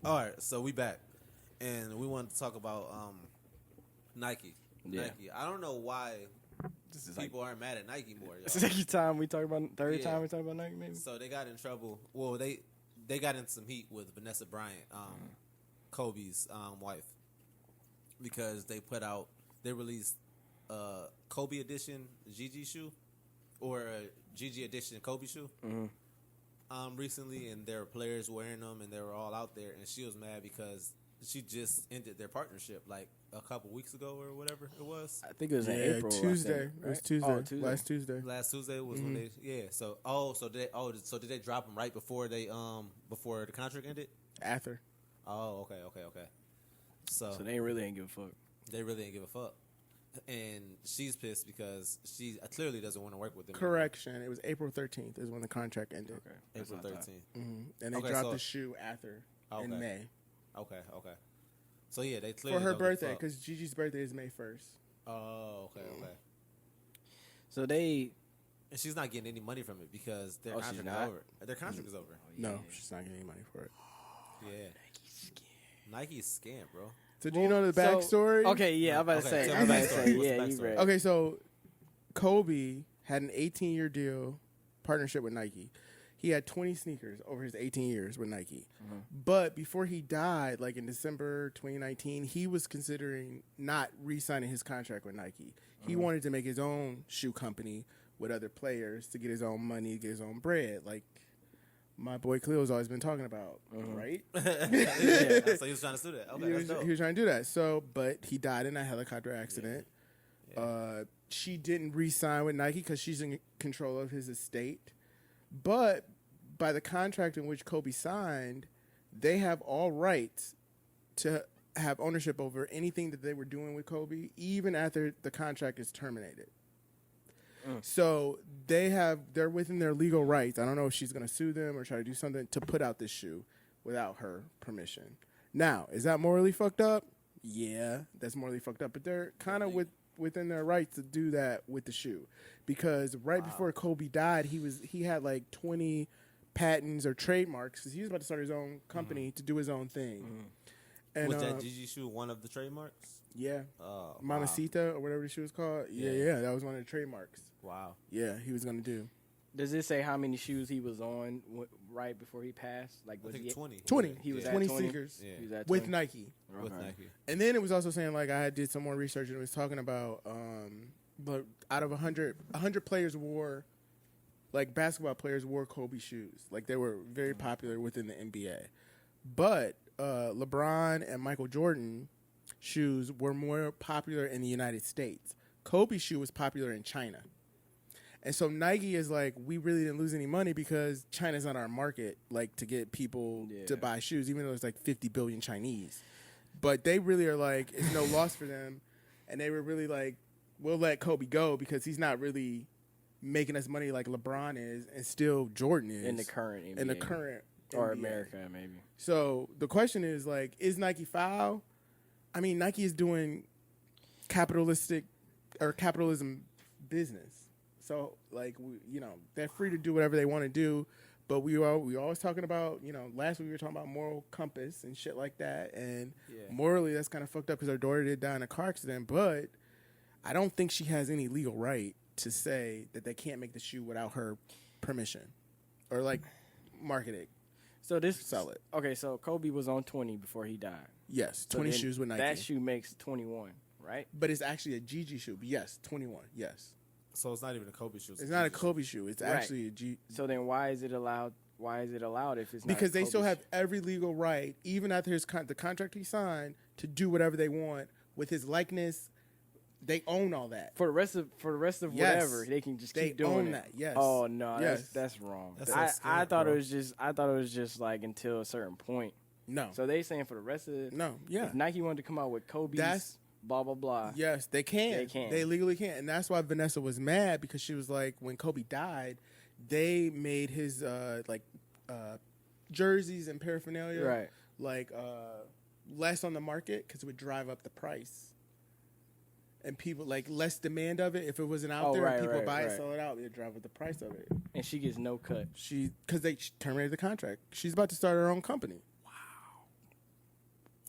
All right, so we back, and we wanted to talk about Nike. Yeah. Nike. I don't know why This is people aren't mad at Nike more. Y'all. the second time we talk about, third time we talk about Nike, maybe. So they got in trouble. Well, they got in some heat with Vanessa Bryant, Kobe's wife, because they released Kobe edition Gigi shoe or a Gigi edition Kobe shoe. Recently, and there were players wearing them, and they were all out there, and she was mad because she just ended their partnership like a couple weeks ago or whatever it was. I think it was in April. Tuesday. Think, right? It was Tuesday. Oh, Tuesday. Last Tuesday. Last Tuesday was when they So did they drop them right before before the contract ended? After. Oh, okay. So they really ain't give a fuck. They really ain't give a fuck. And she's pissed because she clearly doesn't want to work with them. Correction. It was April 13th is when the contract ended. Okay. April 13th. And they dropped the shoe after in May. Okay. So yeah, they clearly for her don't give a birthday, fuck. because Gigi's birthday is May 1st. Oh, okay. So they. And she's not getting any money from it because their she's contract not? is over. Their contract is over. No, she's not getting any money for it. Yeah. Nike's scam, bro. So do you know the backstory? Okay, yeah, I'm about to say. tell I'm me about the to backstory. say, What's yeah, the you backstory? right. Okay, so Kobe had an 18-year deal partnership with Nike. He had 20 sneakers over his 18 years with Nike. But before he died, like in December 2019, he was considering not re-signing his contract with Nike. He wanted to make his own shoe company with other players to get his own money, get his own bread, like my boy Cleo's always been talking about, right? Yeah, so he was trying to do that. Okay, that's dope. He was trying to do that. So, but he died in a helicopter accident. Yeah. She didn't re-sign with Nike because she's in control of his estate. But by the contract in which Kobe signed, they have all rights to have ownership over anything that they were doing with Kobe, even after the contract is terminated. So they're within their legal rights. I don't know if she's going to sue them or try to do something to put out this shoe without her permission. Now, is that morally fucked up? Yeah, that's morally fucked up. But they're kind of within their rights to do that with the shoe, because before Kobe died, he had like 20 patents or trademarks because he was about to start his own company to do his own thing. And, was that Gigi shoe one of the trademarks? Yeah. Oh, Mamacita or whatever the shoe was called. Yeah, that was one of the trademarks. Wow. Yeah, he was going to do. Does it say how many shoes he was on right before he passed? Like, I think 20. 20. He was at 20 20? sneakers Yeah. He was at with 20? Nike. With Okay. Nike. And then it was also saying, like, I did some more research and it was talking about, but out of 100 players wore, like, basketball players wore Kobe shoes. Like, they were very popular within the NBA. But LeBron and Michael Jordan shoes were more popular in the United States. Kobe's shoe was popular in China. And so Nike is like, we really didn't lose any money because China's not our market, like, to get people to buy shoes, even though there's like 50 billion Chinese. But they really are like, it's no loss for them. And they were really like, we'll let Kobe go because he's not really making us money like LeBron is and still Jordan is. In the current NBA. In the current Or NBA. America, maybe. So the question is, like, is Nike foul? I mean, Nike is doing capitalism business. So, like, they're free to do whatever they want to do. But we always talking about, last week we were talking about moral compass and shit like that. And morally, that's kind of fucked up because her daughter did die in a car accident. But I don't think she has any legal right to say that they can't make the shoe without her permission or, like, market it. So Sell it. Okay, so Kobe was on 20 before he died. Yes, So 20 then shoes with Nike. That shoe makes 21, right? But it's actually a Gigi shoe. But yes, 21. Yes. So it's not even a Kobe shoe. It's not a Kobe shoe. It's actually a G. So then why is it allowed? Why is it allowed if it's not? Because they Kobe still have shoe? every legal right, even after the contract he signed, to do whatever they want with his likeness. They own all that. For the rest of Yes. whatever, they can just They keep doing own it. that, yes. Oh no, Yes. that's wrong. That's I thought bro. it was just like until a certain point. No. So they saying for the rest of it. No. Yeah. If Nike wanted to come out with Kobe's That's- blah blah blah. Yes, they can. They can. They legally can. And that's why Vanessa was mad, because she was like, when Kobe died, they made his jerseys and paraphernalia Right. like less on the market because it would drive up the price. And people, like, less demand of it. If it wasn't out there and people buy it, sell it out, it'd drive up the price of it. And she gets no cut. Because they terminated the contract. She's about to start her own company.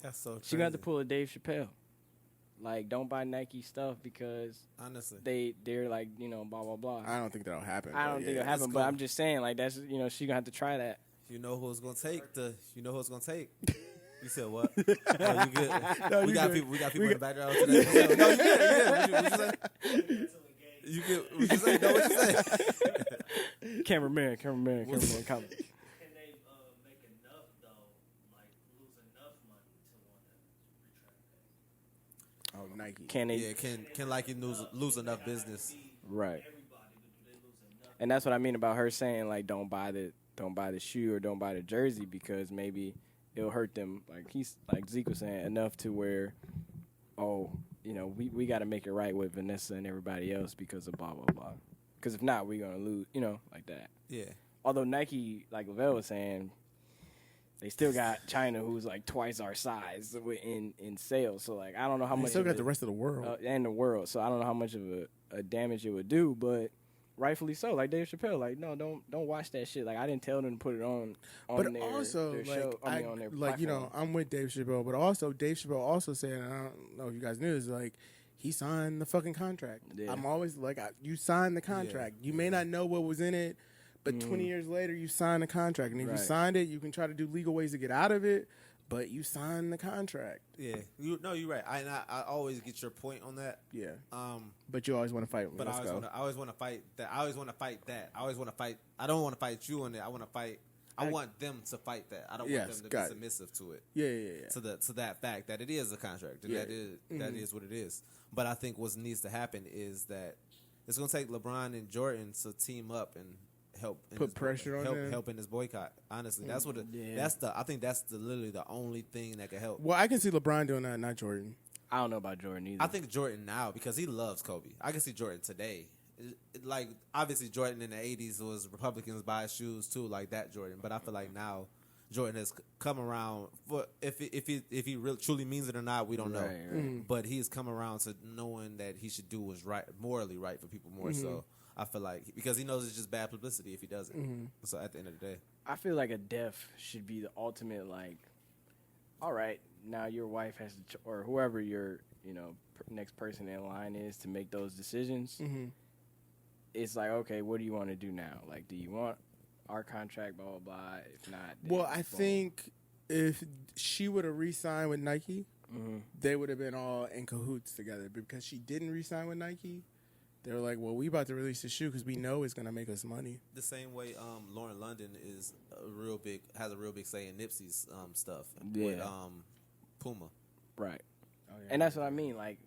That's so crazy. She gonna have to pull a Dave Chappelle. Like, don't buy Nike stuff because honestly they're like, you know, blah blah blah. I don't think that'll happen. I don't think it'll happen, but I'm just saying, like, that's, you know, she gonna have to try that. You know who's gonna take. You said what? Oh, you good? No, we got good. people. We got people in the background today. No, you good? What you say? You good? What you say? No, what you say? Cameraman, comment. Can they make enough though, like lose enough money to want to retract that? Oh, Nike. Can they? Yeah, can like lose enough business? Right. And that's what I mean about her saying, like, don't buy the shoe or don't buy the jersey because maybe it'll hurt them. Like Zeke was saying, enough to where, oh, you know, we got to make it right with Vanessa and everybody else because of blah blah blah. Because if not, we're gonna lose. You know, like that. Yeah. Although Nike, like Lavelle was saying, they still got China, who's like twice our size in sales. So like, I don't know how much. They still got the rest of the world and the world. So I don't know how much of a damage it would do, but rightfully so. Like Dave Chappelle, like no, don't watch that shit. Like I didn't tell them to put it on but their, also, their like, show. I mean, on their like, you know, platform. I'm with Dave Chappelle, but also Dave Chappelle also said, and I don't know if you guys knew this, like, he signed the fucking contract. Yeah. I'm always like, you signed the contract. You may not know what was in it, but 20 years later, you signed the contract. And if you signed it, you can try to do legal ways to get out of it, but you signed the contract. Yeah. You're right. I always get your point on that. Yeah. But you always want to fight. But I always want to fight that. I always want to fight that. I always want to fight. I don't want to fight you on it. I want to fight. I want them to fight that. I don't want them to be submissive to it. Yeah. To that fact that it is a contract and that is what it is. But I think what needs to happen is that it's going to take LeBron and Jordan to team up and help put pressure on them. Help in this boycott. Honestly, that's what I think that's literally the only thing that can help. Well, I can see LeBron doing that, not Jordan. I don't know about Jordan either. I think Jordan now because he loves Kobe. I can see Jordan today. Like obviously Jordan in the 80s was Republicans buy shoes too, like that Jordan. But I feel like now Jordan has come around. For if he really truly means it or not, we don't know. Right. But he's come around to knowing that he should do what's right, morally right for people more. So I feel like because he knows it's just bad publicity if he doesn't. So at the end of the day, I feel like a death should be the ultimate. Like, all right, now your wife has to, or whoever your next person in line is to make those decisions. It's like, okay, what do you want to do now? Like, do you want our contract, blah, blah, blah? If not, well, I think if she would have re-signed with Nike, they would have been all in cahoots together. Because she didn't re-sign with Nike, they were like, well, we about to release the shoe because we know it's going to make us money. The same way Lauren London has a real big say in Nipsey's stuff with Puma. Right. Oh, yeah. And that's what I mean. Like,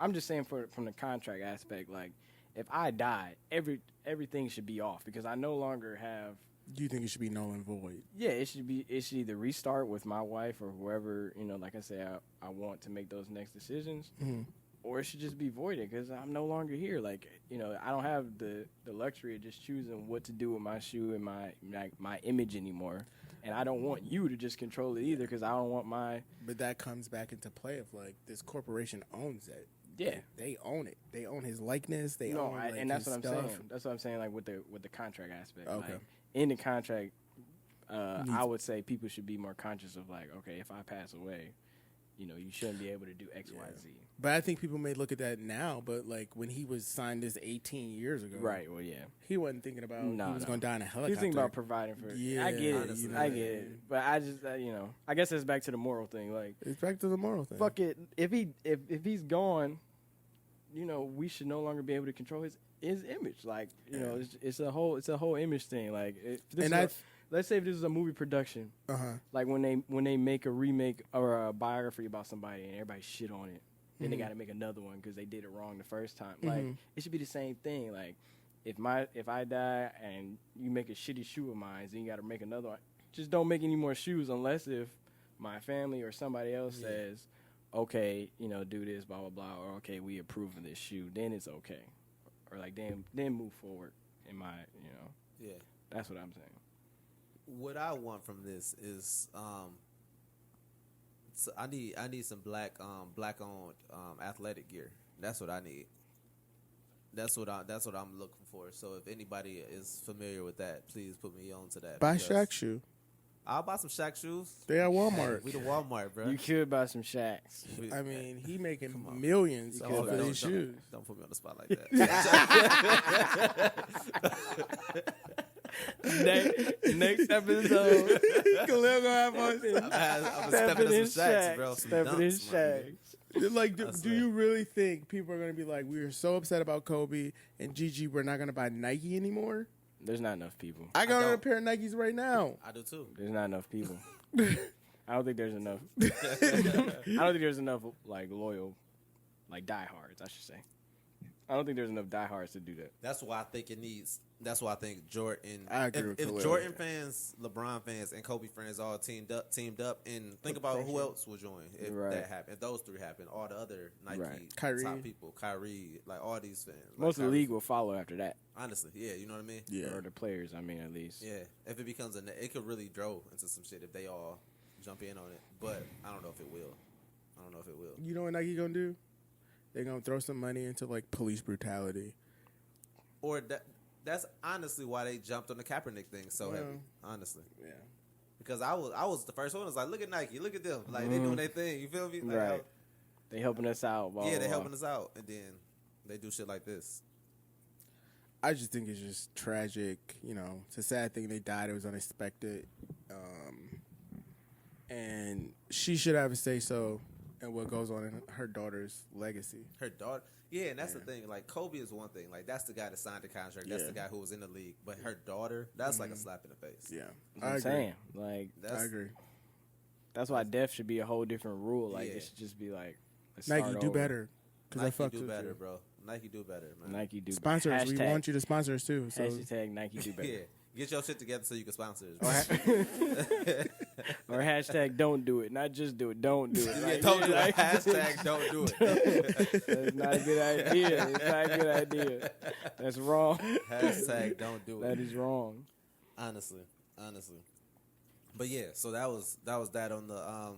I'm just saying from the contract aspect, like, if I die, everything should be off because I no longer have. Do you think it should be null and void? Yeah, it should either restart with my wife or whoever, like I say, I want to make those next decisions, or it should just be voided because I'm no longer here. Like, I don't have the luxury of just choosing what to do with my shoe and my image anymore. And I don't want you to just control it either because I don't want my. But that comes back into play of like this corporation owns it. Yeah, they own it. They own his likeness. They own and that's his what stuff. I'm saying. That's what I'm saying. Like with the contract aspect. Okay. Like, in the contract, I would say people should be more conscious of like, okay, if I pass away, you shouldn't be able to do X, Y, Z. But I think people may look at that now. But like when he was signed this 18 years ago, right? Well, yeah, he wasn't thinking about he was going to die in a helicopter. He was thinking about providing for. Yeah, I get it. honestly, I get it. But I just, I guess it's back to the moral thing. Like, it's back to the moral thing. Fuck it. If he's gone. We should no longer be able to control his image. Like, it's a whole image thing. Like, let's say if this is a movie production, like when they make a remake or a biography about somebody and everybody shit on it, then they got to make another one because they did it wrong the first time. Like, it should be the same thing. Like, if I die and you make a shitty shoe of mine, then you got to make another one. Just don't make any more shoes unless if my family or somebody else says, okay, do this, blah, blah, blah, or okay, we approve of this shoe, then it's okay. Or like, then move forward in my, Yeah. That's what I'm saying. What I want from this is, so I need some black owned athletic gear. That's what I need. That's what I'm looking for. So if anybody is familiar with that, please put me on to that. Buy Shaq shoe. I'll buy some Shaq shoes. They at Walmart. Hey, we the Walmart, bro. You could buy some Shaqs. I mean, he making millions off of these shoes. Don't put me on the spot like that. Next episode, Khalil gonna have on. I'm stepping in some Shaqs, bro. Some Stepping in dunks, my nigga. Shaqs. Like, do you really think people are gonna be like, we were so upset about Kobe and Gigi, we're not gonna buy Nike anymore? There's not enough people. I got don't. a pair of Nikes right now. I do too. There's not enough people. I don't think there's enough. I don't think there's enough like loyal, like diehards. I should say. I don't think there's enough diehards to do that. That's why I think it needs. That's why I think Jordan. I agree with if Khalil. Jordan fans, LeBron fans, and Kobe fans all teamed up, and think about who else will join if that happened. If those three happen, all the other Nike Kyrie. top people, Kyrie, like all these fans. Most like of the league will follow after that. Honestly, yeah, you know what I mean. Yeah. Or the players, I mean, at least. Yeah, if it becomes it could really draw into some shit if they all jump in on it. But I don't know if it will. You know what Nike gonna do? They're gonna throw some money into like police brutality. Or that's honestly why they jumped on the Kaepernick thing so heavy. Honestly, Yeah. because I was the first one. I was like, look at Nike, look at them, like they doing their thing. You feel me? Like, Right. They helping us out. Blah, yeah, blah, they blah. helping us out, and then they do shit like this. I just think it's just tragic. You know, it's a sad thing they died. It was unexpected. And she should have a say so in what goes on in her daughter's legacy. Her daughter, yeah, and that's the thing. Like Kobe is one thing. Like that's the guy that signed the contract. That's the guy who was in the league. But her daughter, that's like a slap in the face. Yeah. That's what I'm saying. Like, I agree. that's why death should be a whole different rule. Like, Yeah. it should just be like, let's Nike, start do over. better. Because I Nike fucked do with better, you. bro. Nike do better, man. Nike do Sponsors, we Hashtag- want you to sponsor us too. So Hashtag Nike do better. Yeah, get your shit together so you can sponsor us. Or hashtag don't do it. Not just do it. Don't do it. Yeah, Like, don't do it. like- Hashtag don't do it. That's not a good idea. It's not a good idea. That's wrong. Hashtag don't do That it. is wrong. Honestly. But yeah, so that was that on the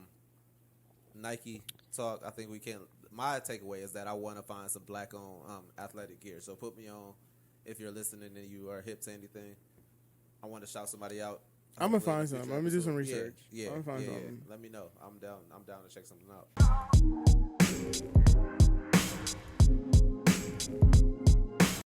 Nike talk. I think we can. My takeaway is that I want to find some black-owned athletic gear. So put me on if you're listening and you are hip to anything. I want to shout somebody out. I'm gonna Hopefully in find the some. future I'm gonna do some episode. research. Yeah, I'm gonna find yeah. something. Let me know. I'm down to check something out.